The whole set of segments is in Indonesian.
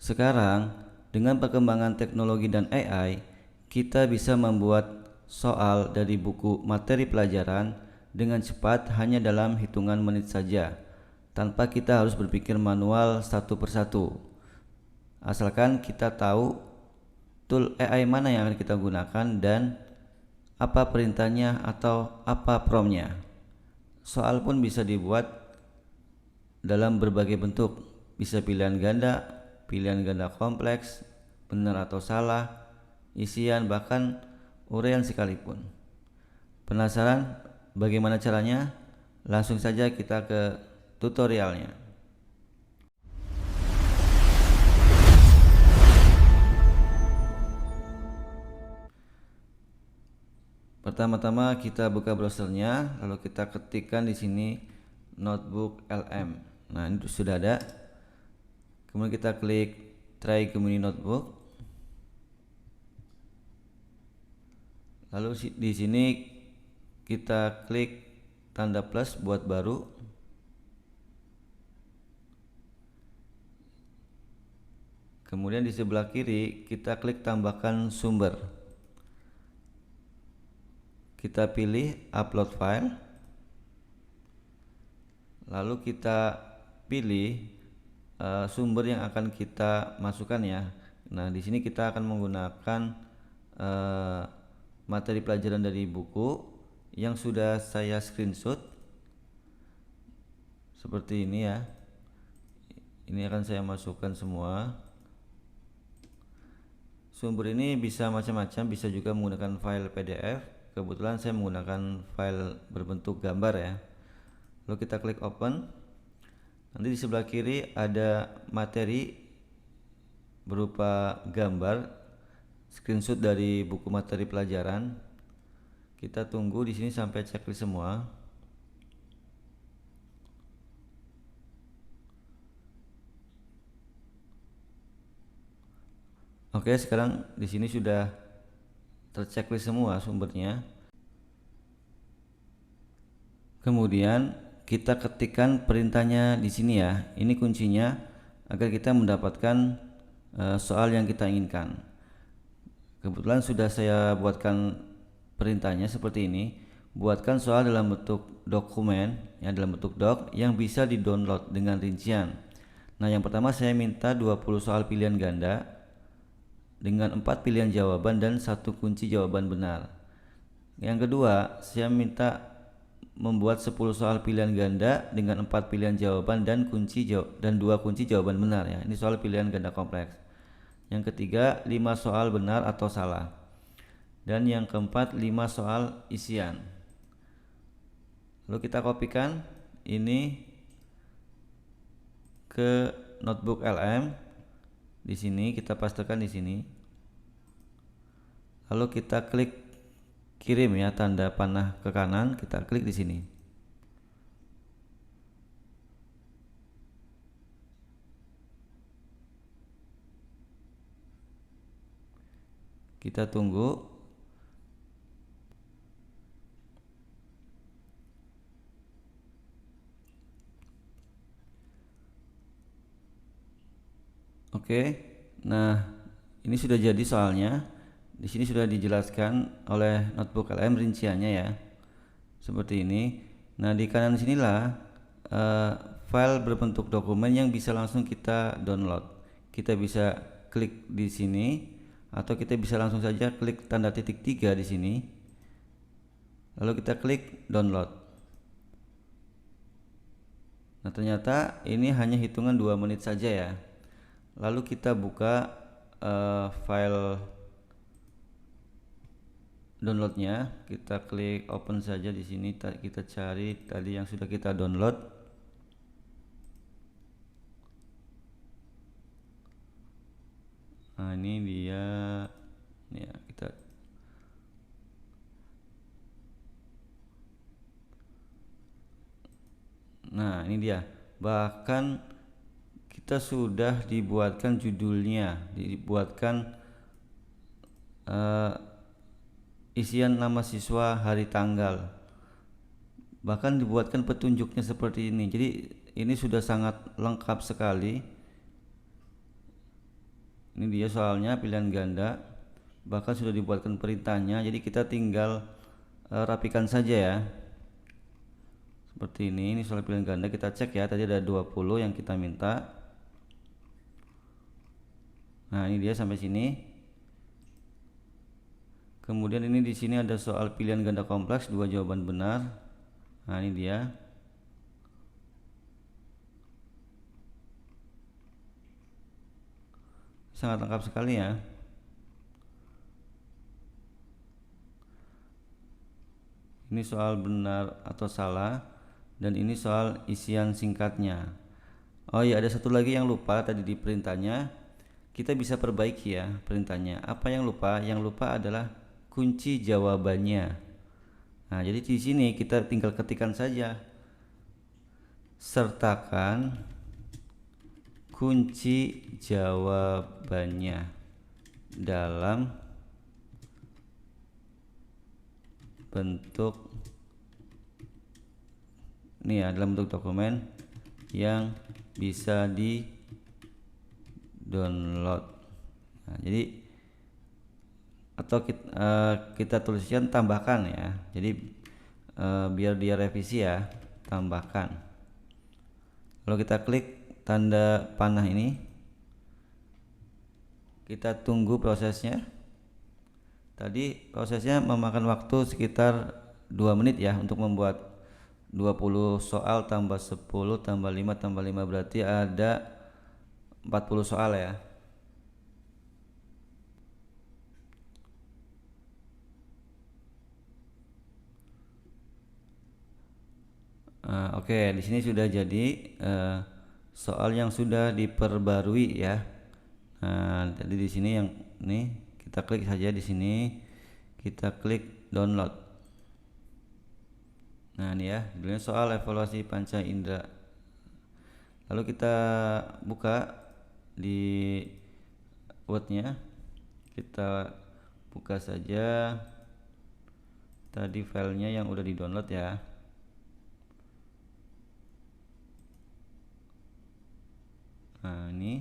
Sekarang, dengan perkembangan teknologi dan AI, kita bisa membuat soal dari buku materi pelajaran dengan cepat hanya dalam hitungan menit saja, tanpa kita harus berpikir manual satu persatu. Asalkan kita tahu tool AI mana yang akan kita gunakan dan apa perintahnya atau apa promptnya. Soal pun bisa dibuat dalam berbagai bentuk, bisa pilihan ganda kompleks, benar atau salah, isian, bahkan uraian sekalipun. Penasaran bagaimana caranya? Langsung saja kita ke tutorialnya. Pertama-tama kita buka browsernya, lalu kita ketikkan di sini Notebook LM. Nah, ini sudah ada. Kemudian kita klik Try Gemini Notebook. Lalu di sini kita klik tanda plus buat baru. Kemudian di sebelah kiri kita klik tambahkan sumber. Kita pilih upload file. Lalu kita pilih sumber yang akan kita masukkan ya. Nah, di sini kita akan menggunakan materi pelajaran dari buku yang sudah saya screenshot seperti ini ya. Ini akan saya masukkan semua. Sumber ini bisa macam-macam, bisa juga menggunakan file PDF. Kebetulan saya menggunakan file berbentuk gambar ya. Lalu kita klik open. Nanti di sebelah kiri ada materi berupa gambar screenshot dari buku materi pelajaran. Kita tunggu di sini sampai checklist semua. Oke, sekarang di sini sudah terchecklist semua sumbernya. Kemudian kita ketikkan perintahnya di sini ya. Ini kuncinya agar kita mendapatkan soal yang kita inginkan. Kebetulan sudah saya buatkan perintahnya seperti ini. Buatkan soal dalam bentuk dokumen, ya, dalam bentuk doc yang bisa di-download dengan rincian. Nah, yang pertama saya minta 20 soal pilihan ganda dengan 4 pilihan jawaban dan 1 kunci jawaban benar. Yang kedua, saya minta membuat 10 soal pilihan ganda dengan 4 pilihan jawaban dan 2 kunci jawaban benar ya. Ini soal pilihan ganda kompleks. Yang ketiga, 5 soal benar atau salah. Dan yang keempat, 5 soal isian. Lalu kita kopikan ini ke notebook LM. Di sini kita pastekan di sini. Lalu kita klik kirim ya, tanda panah ke kanan, kita klik di sini. Kita tunggu. Oke. Nah, ini sudah jadi soalnya. Di sini sudah dijelaskan oleh notebook LM rinciannya ya. Seperti ini. Nah, di kanan sinilah file berbentuk dokumen yang bisa langsung kita download. Kita bisa klik di sini atau kita bisa langsung saja klik tanda titik 3 di sini. Lalu kita klik download. Nah, ternyata ini hanya hitungan 2 menit saja ya. Lalu kita buka file downloadnya, kita klik open saja di sini. Kita cari tadi yang sudah kita download. Nah, ini dia ya, nah ini dia. Bahkan kita sudah dibuatkan judulnya, dibuatkan isian nama siswa, hari, tanggal, bahkan dibuatkan petunjuknya seperti ini. Jadi ini sudah sangat lengkap sekali. Ini dia soalnya pilihan ganda, bahkan sudah dibuatkan perintahnya, jadi kita tinggal rapikan saja ya. Seperti ini soal pilihan ganda, kita cek ya, tadi ada 20 yang kita minta. Nah, ini dia sampai sini. Kemudian ini di sini ada soal pilihan ganda kompleks, 2 jawaban benar. Nah, ini dia. Sangat lengkap sekali ya. Ini soal benar atau salah, dan ini soal isian singkatnya. Oh iya, ada satu lagi yang lupa tadi di perintahnya. Kita bisa perbaiki ya perintahnya. Apa yang lupa? Yang lupa adalah kunci jawabannya. Nah, jadi di sini kita tinggal ketikkan saja, sertakan kunci jawabannya dalam bentuk ini ya, dalam bentuk dokumen yang bisa di download. Nah, jadi atau kita tuliskan tambahkan ya, jadi biar dia revisi ya, tambahkan. Lalu kita klik tanda panah ini, kita tunggu prosesnya. Tadi prosesnya memakan waktu sekitar 2 menit ya, untuk membuat 20 soal tambah 10 tambah 5 tambah 5 berarti ada 40 soal ya. Oke, di sini sudah jadi soal yang sudah diperbarui ya. Jadi di sini yang ini kita klik saja di sini, kita klik download. Nah, ini ya, judulnya soal evaluasi panca indera. Lalu kita buka di Word-nya, kita buka saja tadi filenya yang udah di download ya. Nah, ini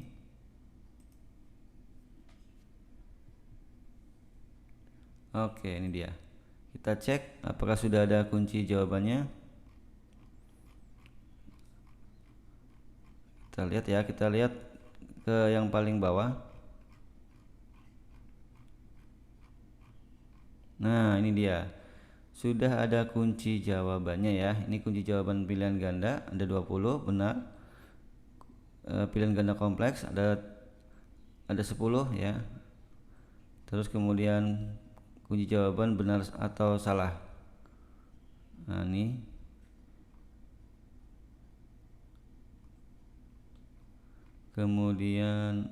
oke, ini dia. Kita cek apakah sudah ada kunci jawabannya. Kita lihat ya, kita lihat ke yang paling bawah. Nah, ini dia. Sudah ada kunci jawabannya ya. Ini kunci jawaban pilihan ganda, ada 20 benar. Pilihan ganda kompleks ada 10 ya. Terus kemudian kunci jawaban benar atau salah. Nah, ini kemudian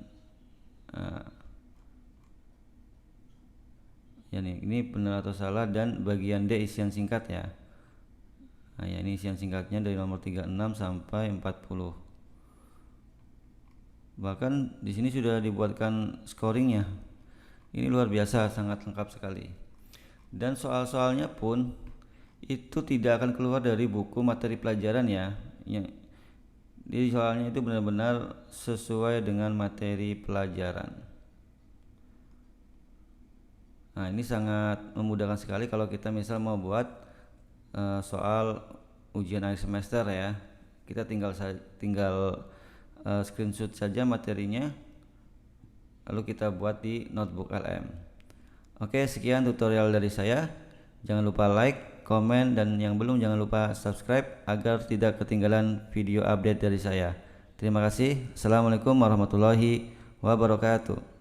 ya nih, ini benar atau salah, dan bagian D isian singkat ya. Nah, ya ini isian singkatnya dari nomor 36 sampai 40. Bahkan di sini sudah dibuatkan scoringnya. Ini luar biasa, sangat lengkap sekali. Dan soal-soalnya pun itu tidak akan keluar dari buku materi pelajaran ya. Jadi soalnya itu benar-benar sesuai dengan materi pelajaran. Nah, ini sangat memudahkan sekali kalau kita misal mau buat soal ujian akhir semester ya. Kita tinggal screenshot saja materinya, lalu kita buat di notebook LM. Oke, sekian tutorial dari saya. Jangan lupa like, komen, dan yang belum jangan lupa subscribe agar tidak ketinggalan video update dari saya. Terima kasih. Assalamualaikum warahmatullahi wabarakatuh.